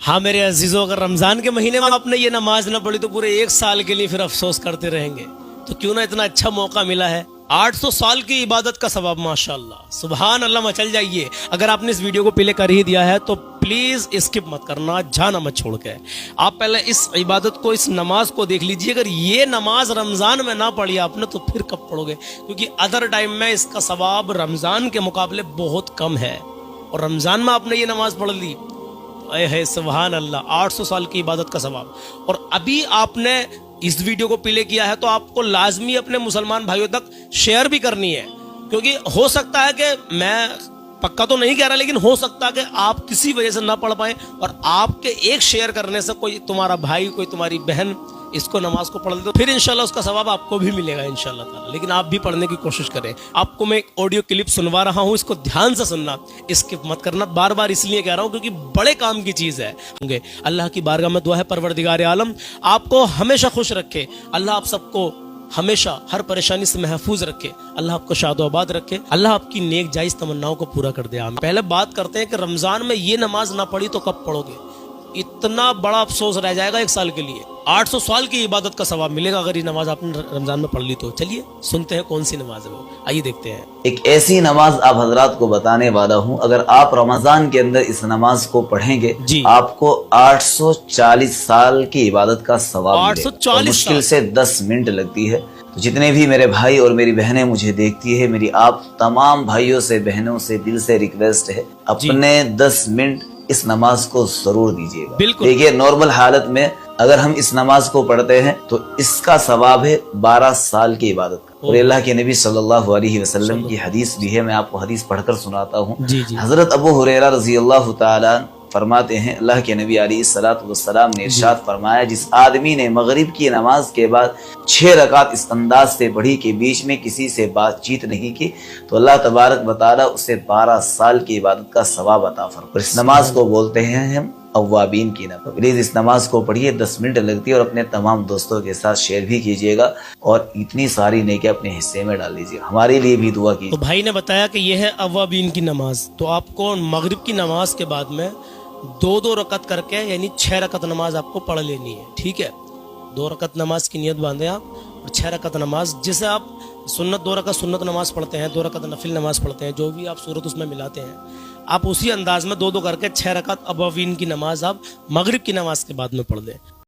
ہاں میرے عزیزوں، اگر رمضان کے مہینے میں آپ نے یہ نماز نہ پڑھی تو پورے ایک سال کے لیے پھر افسوس کرتے رہیں گے. تو کیوں نہ اتنا اچھا موقع ملا ہے، 800 سال کی عبادت کا ثواب. ماشاءاللہ سبحان اللہ، مچل جائیے. اگر آپ نے اس ویڈیو کو پلے کر ہی دیا ہے تو پلیز اسکپ مت کرنا، جانا مت چھوڑ کے. آپ پہلے اس عبادت کو، اس نماز کو دیکھ لیجئے. اگر یہ نماز رمضان میں نہ پڑھی آپ نے تو پھر کب پڑھو گے؟ کیونکہ ادر ٹائم میں اس کا ثواب رمضان کے مقابلے بہت کم ہے، اور رمضان میں آپ نے یہ نماز پڑھ لی، اے ہے سبحان اللہ، 800 سال کی عبادت کا ثواب. اور ابھی آپ نے اس ویڈیو کو پلے کیا ہے تو آپ کو لازمی اپنے مسلمان بھائیوں تک شیئر بھی کرنی ہے. کیونکہ ہو سکتا ہے کہ میں پکا تو نہیں کہہ رہا، لیکن ہو سکتا ہے کہ آپ کسی وجہ سے نہ پڑھ پائیں، اور آپ کے ایک شیئر کرنے سے کوئی تمہارا بھائی، کوئی تمہاری بہن اس کو نماز کو پڑھ لے تو پھر انشاءاللہ اس کا ثواب آپ کو بھی ملے گا انشاءاللہ تعالی. لیکن آپ بھی پڑھنے کی کوشش کریں. آپ کو میں ایک آڈیو کلپ سنوا رہا ہوں، اس کو دھیان سے سننا، اسکپ مت کرنا. بار بار اس لیے کہہ رہا ہوں کیونکہ بڑے کام کی چیز ہے. اللہ کی بارگاہ میں دعا ہے پروردگار عالم آپ کو ہمیشہ خوش رکھے. اللہ آپ سب کو ہمیشہ ہر پریشانی سے محفوظ رکھے. اللہ آپ کو شاد و آباد رکھے. اللہ آپ کی نیک جائز تمناؤں کو پورا کر دے. آمین. پہلے بات کرتے ہیں کہ رمضان میں یہ نماز نہ پڑھی تو کب پڑھو گے؟ اتنا بڑا افسوس رہ جائے گا ایک سال کے لیے. 800 سال کی عبادت کا ثواب ملے گا اگر یہ نماز آپ نے رمضان میں پڑھ لی تو. چلیے سنتے ہیں کون سی نماز ہے وہ، آئیے دیکھتے ہیں. ایک ایسی نماز آپ حضرات کو بتانے والا ہوں، اگر آپ رمضان کے اندر اس نماز کو پڑھیں گے جی، آپ کو 840 سال کی عبادت کا ثواب ملے گا. 840 مشکل سے 10 منٹ لگتی ہے. تو جتنے بھی میرے بھائی اور میری بہنیں مجھے دیکھتی ہے، میری آپ تمام بھائیوں سے، بہنوں سے دل سے ریکویسٹ ہے، اپنے 10 منٹ اس نماز کو ضرور دیجیے گا. دیکھیے نارمل حالت میں اگر ہم اس نماز کو پڑھتے ہیں تو اس کا ثواب ہے 12 سال کی عبادت کا. اور اللہ کے نبی صلی اللہ علیہ وسلم کی حدیث بھی ہے، میں آپ کو حدیث پڑھ کر سناتا ہوں. حضرت ابو ہریرہ رضی اللہ تعالیٰ فرماتے ہیں، اللہ کے نبی علیہ الصلوۃ والسلام نے ارشاد فرمایا، جس آدمی نے مغرب کی نماز کے بعد 6 رکعت اس انداز سے پڑھی کہ بیچ میں کسی سے بات چیت نہیں کی تو اللہ تبارک و تعالیٰ اسے 12 سال کی عبادت کا ثواب عطا فرمائے. اور اس نماز کو بولتے ہیں ہم اوابین کی نماز. پلیز اس نماز کو پڑھیے، 10 منٹ لگتی ہے، اور اپنے تمام دوستوں کے ساتھ شیئر بھی کیجیے گا، اور اتنی ساری نیکی اپنے حصے میں ڈال لیجیے. ہمارے لیے بھی دعا کیجیے. تو بھائی نے بتایا کہ یہ ہے اوابین کی نماز. تو آپ کو مغرب کی نماز کے بعد میں 2 رکعت کر کے، یعنی 6 رکعت نماز آپ کو پڑھ لینی ہے. ٹھیک ہے، 2 رکعت نماز کی نیت باندھیں آپ، اور 6 رکعت نماز، جسے آپ سنت 2 رکعت سنت نماز پڑھتے ہیں، 2 رکعت نفل نماز پڑھتے ہیں، جو بھی آپ صورت اس میں ملاتے ہیں، آپ اسی انداز میں 2 کر کے 6 رکعت اوابین کی نماز آپ مغرب کی نماز کے بعد میں پڑھ دیں.